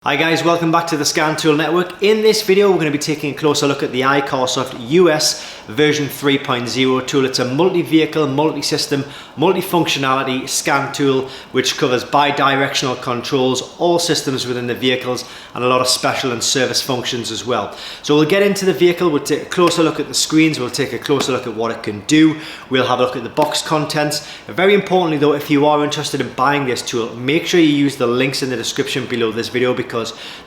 Hi guys, welcome back to the Scan Tool Network. In this video we're going to be taking a closer look at the iCarsoft US version 3.0 tool. It's a multi-vehicle, multi-system, multi-functionality scan tool which covers bi-directional controls, all systems within the vehicles, and a lot of special and service functions as well. So we'll get into the vehicle, we'll take a closer look at the screens, we'll take a closer look at what it can do, we'll have a look at the box contents. Very importantly though, if you are interested in buying this tool, make sure you use the links in the description below this video, because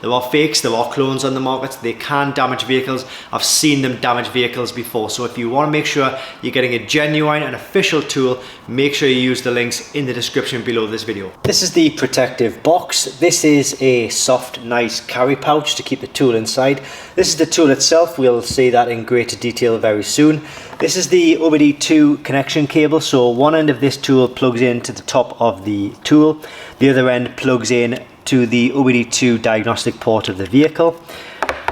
there are fakes, there are clones on the market. They can damage vehicles. I've seen them damage vehicles before. So if you want to make sure you're getting a genuine and official tool, make sure you use the links in the description below this video. This is the protective box. This is a soft, nice carry pouch to keep the tool inside. This is the tool itself. We'll see that in greater detail very soon. This is the OBD2 connection cable. So one end of this tool plugs into the top of the tool. The other end plugs in to the OBD2 diagnostic port of the vehicle.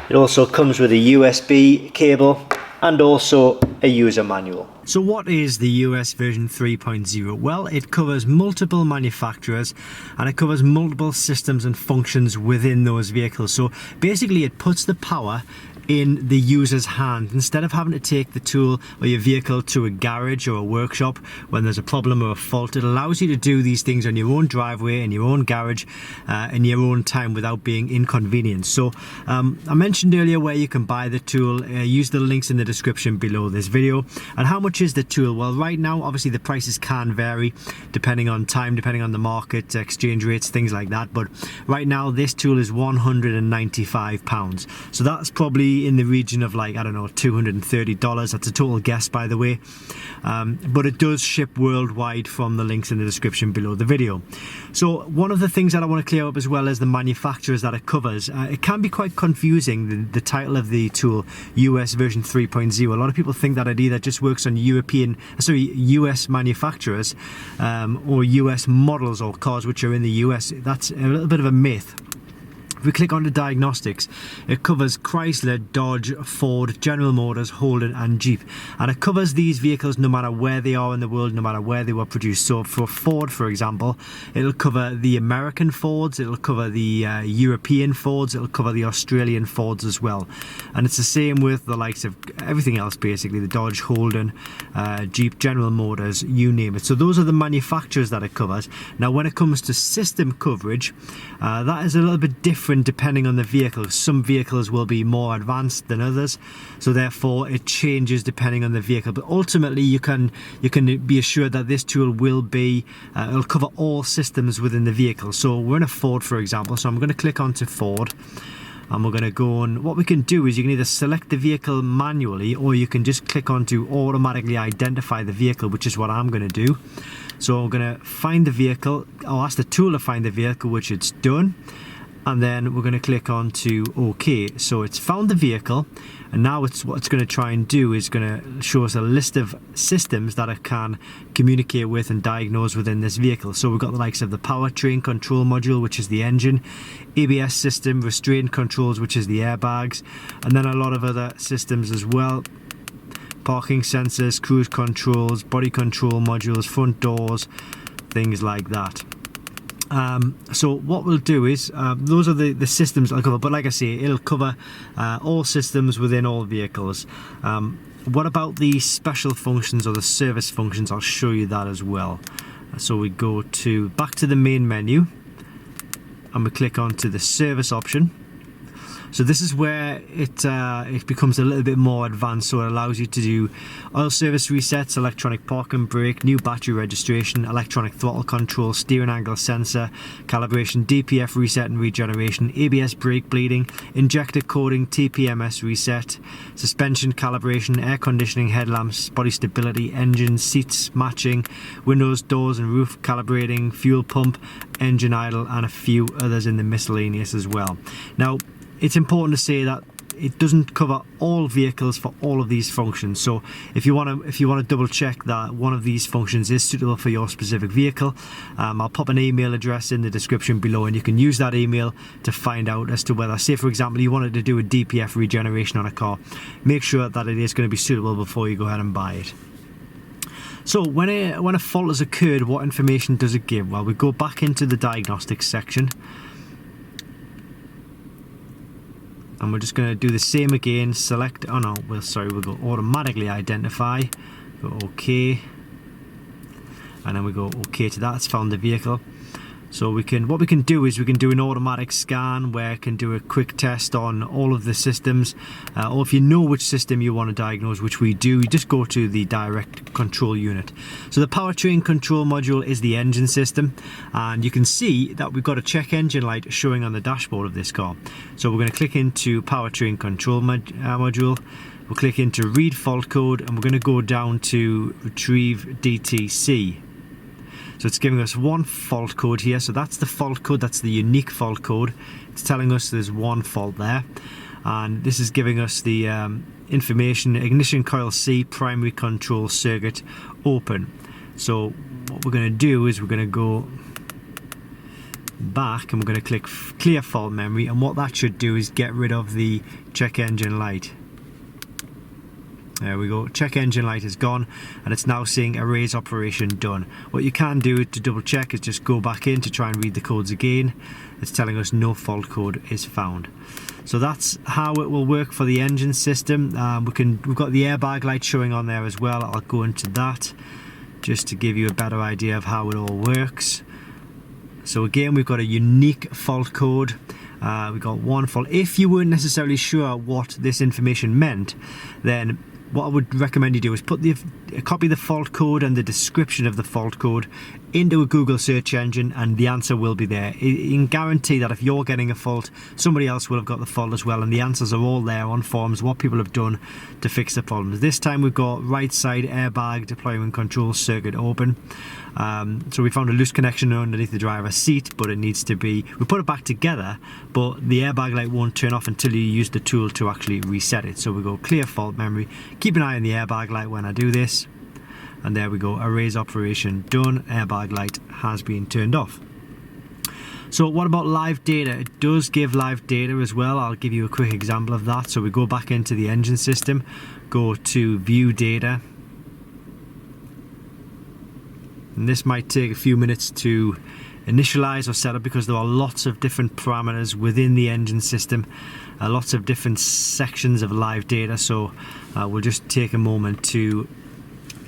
It also comes with a USB cable and also a user manual. So what is the US version 3.0? Well, it covers multiple manufacturers and it covers multiple systems and functions within those vehicles. So basically it puts the power in the user's hand. Instead of having to take the tool or your vehicle to a garage or a workshop when there's a problem or a fault, it allows you to do these things on your own driveway, in your own garage, in your own time without being inconvenienced. So I mentioned earlier where you can buy the tool. Use the links in the description below this video. And how much is the tool? Well, right now obviously the prices can vary depending on time, depending on the market, exchange rates, things like that, but right now this tool is £195. So that's probably in the region of, like, I don't know, $230. That's a total guess, by the way, but it does ship worldwide from the links in the description below the video. So one of the things that I want to clear up as well is the manufacturers that it covers. It can be quite confusing, the title of the tool, US version 3.0. A lot of people think that it either just works on US manufacturers or US models or cars which are in the US. That's a little bit of a myth. If we click on the diagnostics, it covers Chrysler, Dodge, Ford, General Motors, Holden and Jeep. And it covers these vehicles no matter where they are in the world, no matter where they were produced. So for Ford, for example, it'll cover the American Fords, it'll cover the European Fords, it'll cover the Australian Fords as well. And it's the same with the likes of everything else, basically, the Dodge, Holden, Jeep, General Motors, you name it. So those are the manufacturers that it covers. Now when it comes to system coverage, that is a little bit different depending on the vehicle. Some vehicles will be more advanced than others, so therefore it changes depending on the vehicle. But ultimately you can be assured that this tool will be it'll cover all systems within the vehicle. So we're in a Ford, for example, so I'm going to click onto Ford and we're going to go on. What we can do is you can either select the vehicle manually or you can just click on to automatically identify the vehicle, which is what I'm going to do. So I'm going to find the vehicle, I'll ask the tool to find the vehicle, which it's done. And then we're going to click on to OK. So it's found the vehicle, and now what it's going to try and do is going to show us a list of systems that it can communicate with and diagnose within this vehicle. So we've got the likes of the powertrain control module, which is the engine, ABS system, restraint controls, which is the airbags, and then a lot of other systems as well. Parking sensors, cruise controls, body control modules, front doors, things like that. So what we'll do is, those are the systems I'll cover, but like I say, it'll cover all systems within all vehicles. What about the special functions or the service functions? I'll show you that as well. So we go back to the main menu and we click onto the service option. So this is where it becomes a little bit more advanced. So it allows you to do oil service resets, electronic park and brake, new battery registration, electronic throttle control, steering angle sensor, calibration, DPF reset and regeneration, ABS brake bleeding, injector coding, TPMS reset, suspension calibration, air conditioning, headlamps, body stability, engine, seats matching, windows, doors and roof calibrating, fuel pump, engine idle, and a few others in the miscellaneous as well. Now, it's important to say that it doesn't cover all vehicles for all of these functions. So if you want to double check that one of these functions is suitable for your specific vehicle, I'll pop an email address in the description below, and you can use that email to find out as to whether, say for example, you wanted to do a DPF regeneration on a car. Make sure that it is going to be suitable before you go ahead and buy it. So when a fault has occurred, what information does it give? Well, we go back into the diagnostics section And we're just going to do the same again. Select, oh no, we'll go automatically identify, go OK, and then we go OK to that. It's found the vehicle. So what we can do is we can do an automatic scan where it can do a quick test on all of the systems, or if you know which system you want to diagnose, which we do, you just go to the direct control unit. So the powertrain control module is the engine system, and you can see that we've got a check engine light showing on the dashboard of this car. So we're going to click into powertrain control module. We'll click into read fault code, and we're going to go down to retrieve DTC. So it's giving us one fault code here, so that's the fault code, that's the unique fault code. It's telling us there's one fault there, and this is giving us the information: ignition coil C, primary control circuit open. So what we're going to do is we're going to go back and we're going to click clear fault memory, and what that should do is get rid of the check engine light. There we go, check engine light is gone, and it's now saying erase operation done. What you can do to double check is just go back in to try and read the codes again. It's telling us no fault code is found. So that's how it will work for the engine system. We've got the airbag light showing on there as well. I'll go into that just to give you a better idea of how it all works. So again, we've got a unique fault code. We've got one fault. If you weren't necessarily sure what this information meant, then what I would recommend you do is put copy the fault code and the description of the fault code into a Google search engine, and the answer will be there. You can guarantee that if you're getting a fault, somebody else will have got the fault as well, and the answers are all there on forums, what people have done to fix the problems. This time we've got right side airbag deployment control circuit open. So we found a loose connection underneath the driver's seat, but it needs to be, we put it back together, but the airbag light won't turn off until you use the tool to actually reset it. So we go clear fault memory, keep an eye on the airbag light when I do this, and there we go, erase operation done, airbag light has been turned off. So what about live data? It does give live data as well. I'll give you a quick example of that. So we go back into the engine system, go to view data, and this might take a few minutes to initialize or set up because there are lots of different parameters within the engine system, lots of different sections of live data. So we'll just take a moment to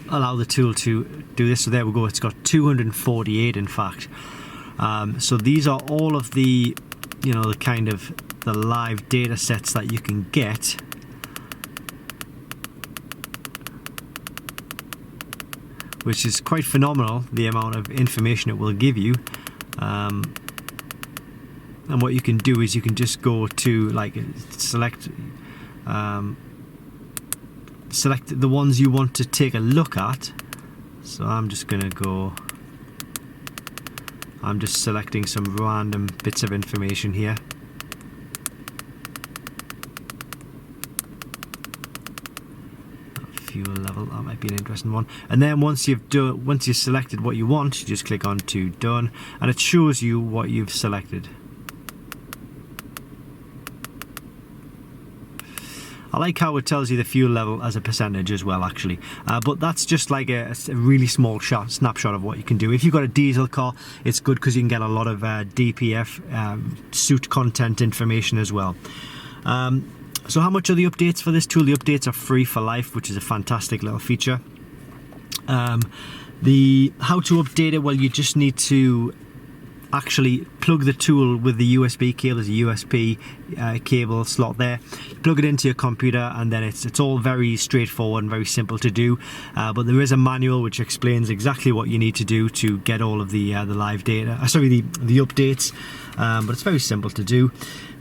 allow the tool to do this. So there we go, it's got 248 in fact. So these are all of the, the kind of the live data sets that you can get. Which is quite phenomenal, the amount of information it will give you. And what you can do is you can just go to select the ones you want to take a look at. So I'm just selecting some random bits of information here. Fuel level, that might be an interesting one. And then once you've selected what you want, you just click on to done, and it shows you what you've selected. I like how it tells you the fuel level as a percentage as well, actually. But that's just like a really small snapshot of what you can do. If you've got a diesel car, it's good because you can get a lot of DPF suit content information as well. So how much are the updates for this tool? The updates are free for life, which is a fantastic little feature. How to update it? Well, you just need to actually plug the tool with the USB cable. There's a USB cable slot there. You plug it into your computer, and then it's all very straightforward and very simple to do. But there is a manual which explains exactly what you need to do to get all of the live data. The updates. But it's very simple to do.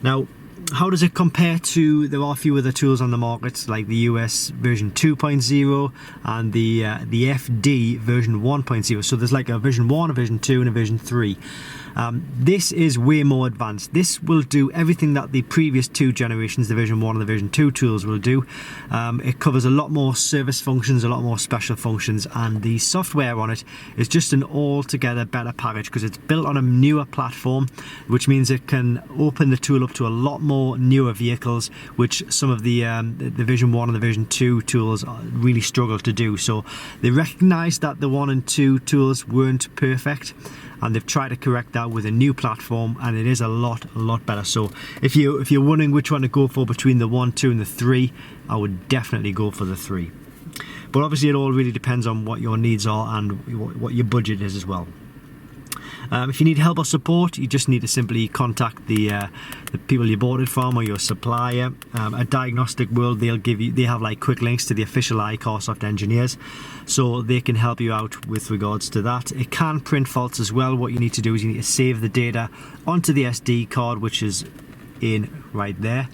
Now, how does it compare to, there are a few other tools on the market like the US version 2.0 and the FD version 1.0. So there's like a version 1, a version 2 and a version 3. This is way more advanced. This will do everything that the previous two generations, the version 1 and the version 2 tools will do. It covers a lot more service functions, a lot more special functions, and the software on it is just an altogether better package because it's built on a newer platform, which means it can open the tool up to a lot more newer vehicles, which some of the version 1 and the version 2 tools really struggle to do. So they recognise that the 1 and 2 tools weren't perfect, and they've tried to correct that with a new platform, and it is a lot better. So if you're wondering which one to go for between the 1, 2 and the 3, I would definitely go for the 3. But obviously it all really depends on what your needs are and what your budget is as well. If you need help or support, you just need to simply contact the people you bought it from or your supplier. At Diagnostic World, they have like quick links to the official iCarsoft engineers, so they can help you out with regards to that. It can print faults as well. What you need to do is you need to save the data onto the SD card, which is in right there,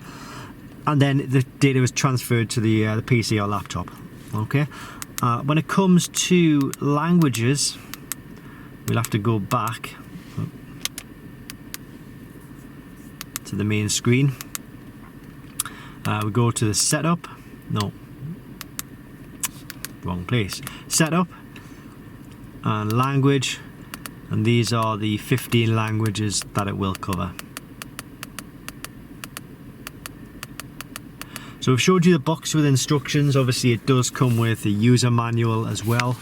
and then the data is transferred to the PC or laptop. Okay. When it comes to languages, we'll have to go back to the main screen. We go to the setup. No, wrong place. Setup and language, and these are the 15 languages that it will cover. So I've showed you the box with instructions. Obviously it does come with a user manual as well.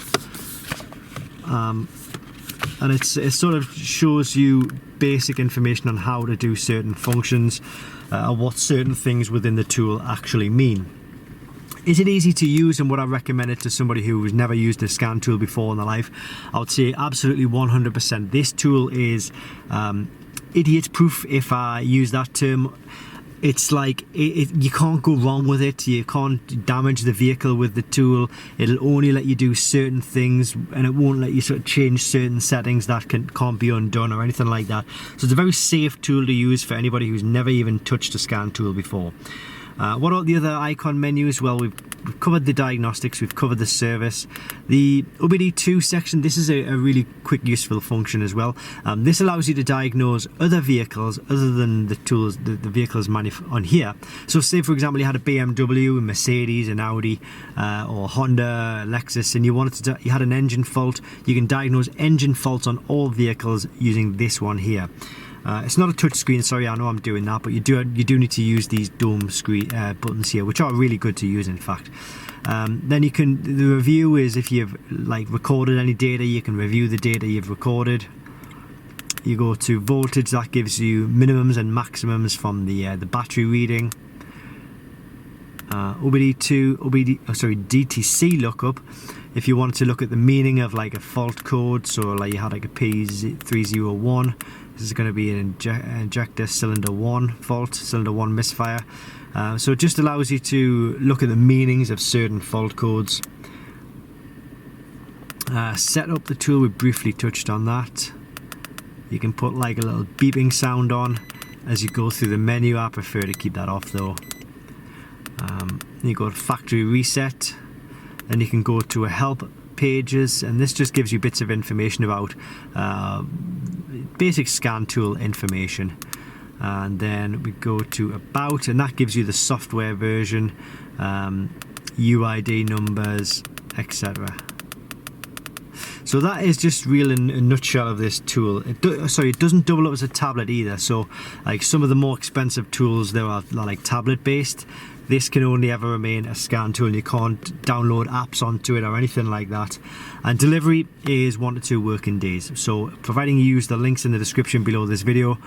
And it sort of shows you basic information on how to do certain functions, or what certain things within the tool actually mean. Is it easy to use, and would I recommend it to somebody who has never used a scan tool before in their life? I would say absolutely 100%. This tool is idiot proof, if I use that term. It's like, you can't go wrong with it. You can't damage the vehicle with the tool. It'll only let you do certain things, and it won't let you sort of change certain settings that can't be undone or anything like that. So it's a very safe tool to use for anybody who's never even touched a scan tool before. What are the other Ikon menus? Well, we've covered the diagnostics, we've covered the service. The OBD2 section, this is a really quick, useful function as well. This allows you to diagnose other vehicles other than the tools, the vehicles on here. So say, for example, you had a BMW, a Mercedes, an Audi, or Honda, Lexus, and you had an engine fault. You can diagnose engine faults on all vehicles using this one here. It's not a touch screen, sorry, I know I'm doing that, but you do need to use these dome screen buttons here, which are really good to use, in fact. Then the review is if you've like recorded any data, you can review the data you've recorded. You go to voltage, that gives you minimums and maximums from the battery reading. Dtc Lookup, if you wanted to look at the meaning of like a fault code, so like you had like a P301, this is going to be an injector cylinder 1 fault, cylinder 1 misfire. So it just allows you to look at the meanings of certain fault codes. Set up the tool, we briefly touched on that. You can put like a little beeping sound on as you go through the menu. I prefer to keep that off though. You go to factory reset, then you can go to a help pages, and this just gives you bits of information about basic scan tool information. And then we go to about, and that gives you the software version, UID numbers, etc. So that is just real in a nutshell of this tool. It doesn't double up as a tablet either. So like some of the more expensive tools, they are like tablet based. This can only ever remain a scan tool, and you can't download apps onto it or anything like that. And delivery is 1 to 2 working days. So providing you use the links in the description below this video,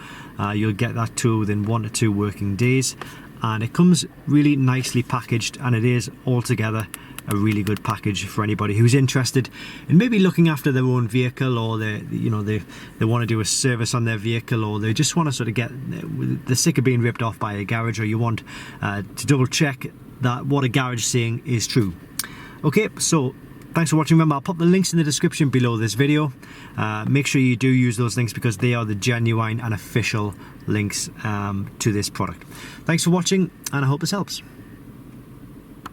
you'll get that tool within 1 to 2 working days. And it comes really nicely packaged, and it is altogether a really good package for anybody who's interested in maybe looking after their own vehicle, or they want to do a service on their vehicle, or they just want to sort of get the sick of being ripped off by a garage, or you want to double check that what a garage is saying is true. Okay, so thanks for watching. Remember, I'll pop the links in the description below this video. Make sure you do use those links, because they are the genuine and official links to this product. Thanks for watching, and I hope this helps.